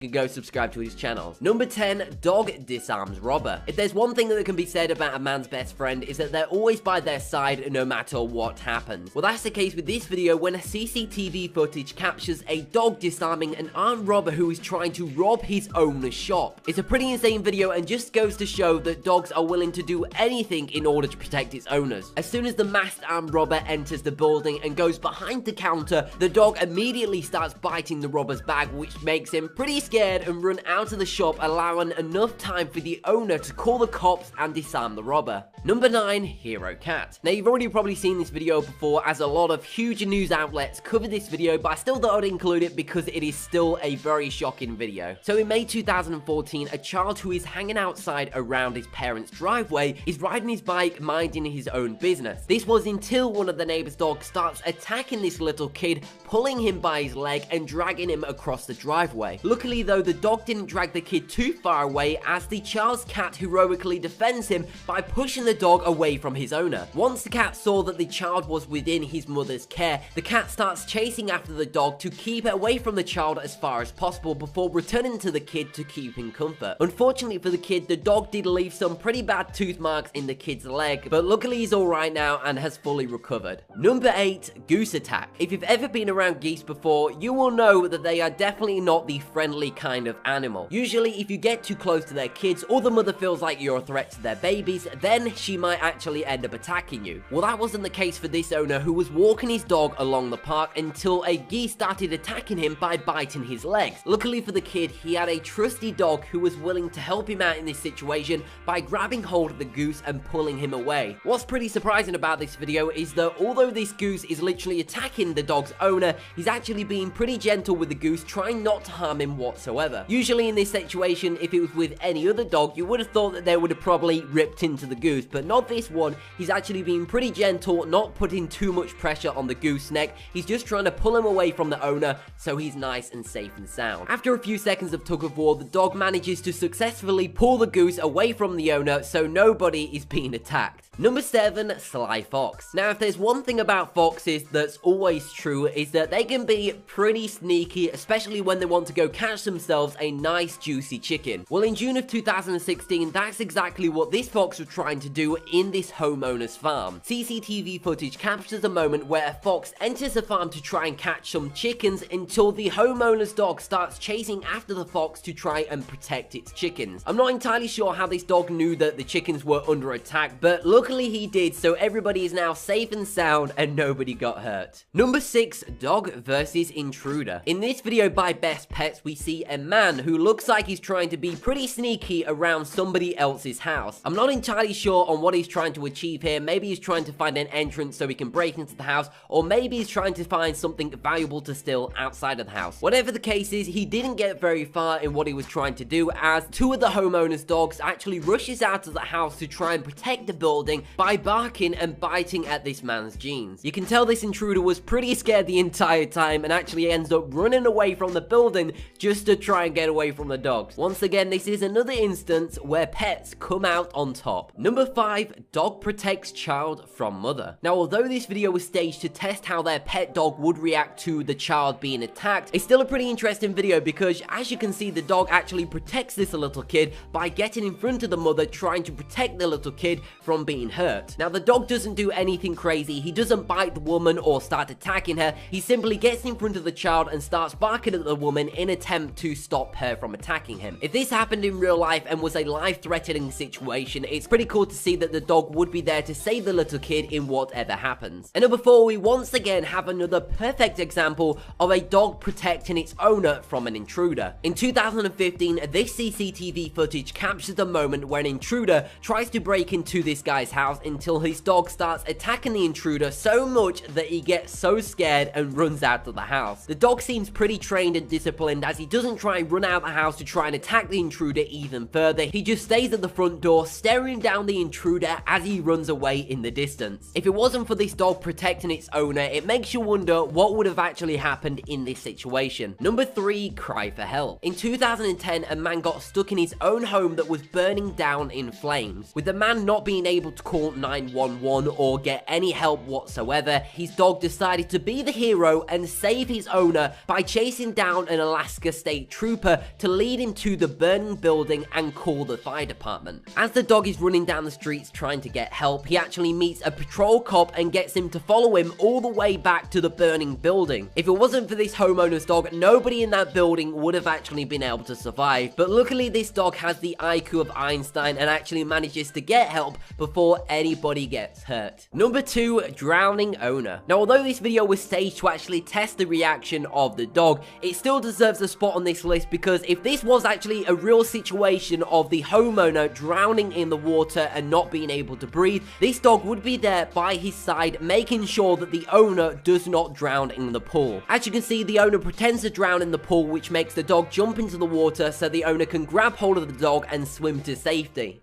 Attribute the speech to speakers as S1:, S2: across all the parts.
S1: go subscribe to his channel. Number 10, dog disarms robber. If there's one thing that can be said about a man's best friend is that they're always by their side no matter what happens. Well, that's the case with this video when a CCTV footage captures a dog disarming an armed robber who is trying to rob his owner's shop. It's a pretty insane video and just goes to show that dogs are willing to do anything in order to protect its owners. As soon as the masked armed robber enters the building and goes behind the counter, the dog immediately starts biting the robber's bag, which makes him pretty scared and run out of the shop, allowing enough time for the owner to call the cops and disarm the robber. Number 9, hero cat. Now, you've already probably seen this video before, as a lot of huge news outlets covered this video, but I still thought I'd include it because it is still a very shocking video. So in May 2014, a child who is hanging outside around his parents' driveway is riding his bike, minding his own business. This was until one of the neighbor's dogs starts attacking this little kid, pulling him by his leg and dragging him across the driveway. Luckily though, the dog didn't drag the kid too far away, as the child's cat heroically defends him by pushing the dog away from his owner. Once the cat saw that the child was within his mother's care, the cat starts chasing after the dog to keep it away from the child as far as possible before returning to the kid to keep in comfort. Unfortunately for the kid, the dog did leave some pretty bad tooth marks in the kid's leg, but luckily he's alright now and has fully recovered. Number 8, goose attack. If you've ever been around geese before, you will know that they are definitely not the friendly kind of animal. Usually if you get too close to their kids or the mother feels like you're a threat to their babies, then she might actually end up attacking you. Well, that wasn't the case for this owner, who was walking his dog along the park until a geese started attacking him by biting his legs. Luckily for the kid, he had a trusty dog who was willing to help him out in this situation by grabbing hold of the goose and pulling him away. What's pretty surprising about this video is that although this goose is literally attacking the dog's owner, he's actually being pretty gentle with the goose, trying not to harm him whatsoever. Usually in this situation, if it was with any other dog, you would have thought that they would have probably ripped into the goose, but not this one. He's actually being pretty gentle, not putting too much pressure on the goose neck. He's just trying to pull him away from the owner so he's nice and safe and sound. After a few seconds of tug of war, the dog manages to successfully pull the goose away from the owner so nobody is being attacked. Number 7, sly fox. Now, if there's one thing about foxes that's always true, is that they can be pretty sneaky, especially when they want to go catch themselves a nice juicy chicken. Well, in June of 2016, that's exactly what this fox was trying to do in this homeowner's farm. CCTV footage captures a moment where a fox enters the farm to try and catch some chickens until the homeowner's dog starts chasing after the fox to try and protect its chickens. I'm not entirely sure how this dog knew that the chickens were under attack, but luckily he did, so everybody is now safe and sound and nobody got hurt. Number 6, dog versus intruder. In this video by Best Pets, we see a man who looks like he's trying to be pretty sneaky around somebody else's house. I'm not entirely sure on what he's trying to achieve here. Maybe he's trying to find an entrance so he can break into the house, or maybe he's trying to find something valuable to steal outside of the house. Whatever the case is, he didn't get very far in what he was trying to do, as two of the homeowner's dogs actually rushes out of the house to try and protect the building by barking and biting at this man's jeans. You can tell this intruder was pretty scared the entire time and actually ends up running away from the building just to try and get away from the dogs. Once again, this is another instance where pets come out on top. Number 5, dog protects child from mother. Now, although this video was staged to test how their pet dog would react to the child being attacked, it's still a pretty interesting video because, as you can see, the dog actually protects this little kid by getting in front of the mother, trying to protect the little kid from being hurt. Now, the dog doesn't do anything crazy. He doesn't bite the woman or start attacking her. He simply gets in front of the child and starts barking at the woman in an attempt to stop her from attacking him. If this happened in real life and was a life-threatening situation, it's pretty cool to see that the dog would be there to save the little kid in whatever happens. And number 4, we once again have another perfect example of a dog protecting its owner from an intruder. In 2015, this CCTV footage captures the moment where an intruder tries to break into this guy's house until his dog starts attacking the intruder so much that he gets so scared and runs out of the house. The dog seems pretty trained and disciplined, as he doesn't try and run out of the house to try and attack the intruder even further. He just stays at the front door staring down the intruder as he runs away in the distance. If it wasn't for this dog protecting its owner, it makes you wonder what would have actually happened in this situation. Number 3, cry for help. In 2010, a man got stuck in his own home that was burning down in flames. With the man not being able to call 911 or get any help whatsoever, his dog decided to be the hero and save his owner by chasing down an Alaska state trooper to lead him to the burning building and call the fire department. As the dog is running down the streets trying to get help, he actually meets a patrol cop and gets him to follow him all the way back to the burning building. If it wasn't for this homeowner's dog, nobody in that building would have actually been able to survive, but luckily this dog has the IQ of Einstein and actually manages to get help before anybody gets hurt. Number 2, drowning owner. Now, although this video was staged to actually test the reaction of the dog, it still deserves a spot on this list because if this was actually a real situation of the homeowner drowning in the water and not being able to breathe, this dog would be there by his side making sure that the owner does not drown in the pool. As you can see, the owner pretends to drown in the pool, which makes the dog jump into the water so the owner can grab hold of the dog and swim to safety.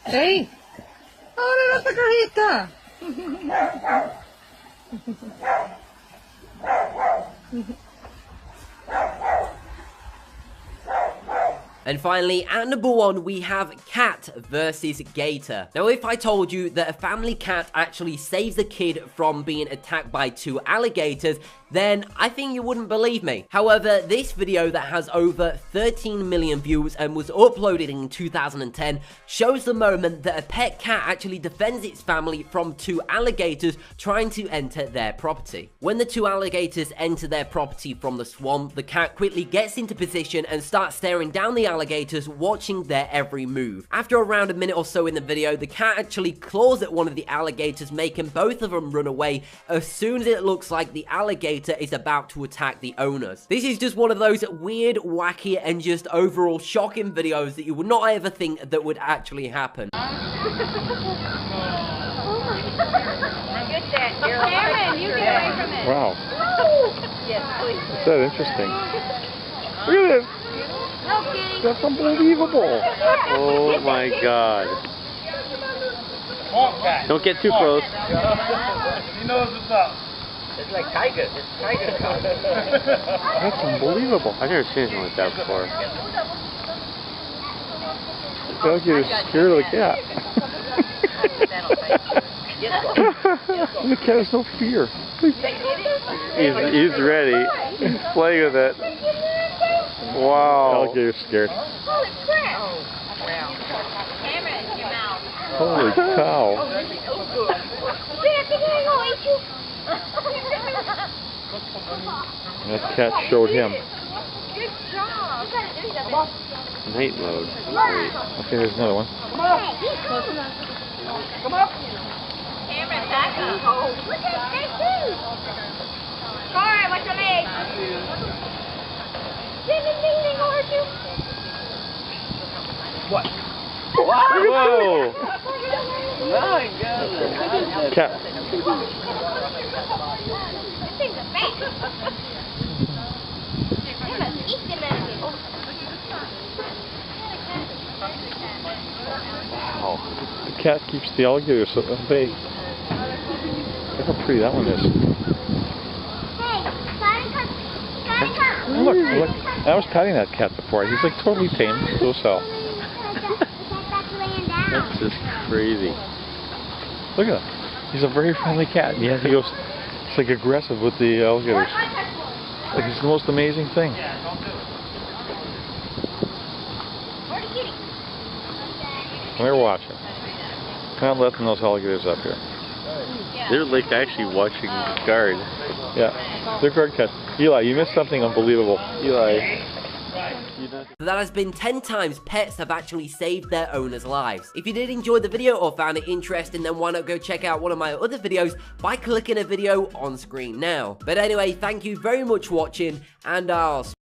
S2: Hey! Ahora la cajita!
S1: And finally, at number 1, we have cat versus gator. Now, if I told you that a family cat actually saves a kid from being attacked by 2 alligators, then I think you wouldn't believe me. However, this video that has over 13 million views and was uploaded in 2010 shows the moment that a pet cat actually defends its family from 2 alligators trying to enter their property. When the 2 alligators enter their property from the swamp, the cat quickly gets into position and starts staring down the alligators, watching their every move. After around a minute or so in the video, the cat actually claws at one of the alligators, making both of them run away as soon as it looks like the alligator is about to attack the owners. This is just one of those weird, wacky, and just overall shocking videos that you would not ever think that would actually happen.
S3: Cameron, you get away from it.
S4: Wow.
S3: Yes, please.
S4: Is that interesting? Look at this.
S3: No kidding.
S4: That's unbelievable. Oh my God. Don't get too close.
S5: He knows what's up.
S6: It's like tiger. It's tiger.
S4: That's unbelievable. I've never seen anything like that before. The alligator's scared of the cat. The cat has no fear. He's ready. He's playing with it. Wow. The alligator's scared.
S3: Holy crap. Oh, wow. Cameron, your mouth.
S4: Holy cow. That cat showed him.
S3: Good job.
S4: Night mode. Great. Okay, there's another one.
S3: Come on. Come on. Cameron, back up. Oh, look at that too. Alright, watch your legs. Ding, ding, ding, ding, Archie.
S6: What?
S4: Whoa!
S6: My God.
S4: Cat.
S3: This thing's a fat. They must eat the little bit.
S4: Wow. The cat keeps the alligator at bay. Look how pretty that one is. Look, look. I was patting that cat before. He's like totally tame. Docile. That's just crazy. Look at him. He's a very friendly cat. Yeah, he goes. It's like aggressive with the alligators. Like it's the most amazing thing. They're watching. Not letting those alligators up here. They're like actually watching guard. Yeah, they're guard cats. Eli, you missed something unbelievable. Eli.
S1: But that has been 10 times pets have actually saved their owners' lives. If you did enjoy the video or found it interesting, then why not go check out one of my other videos by clicking a video on screen now. But anyway, thank you very much for watching, and I'll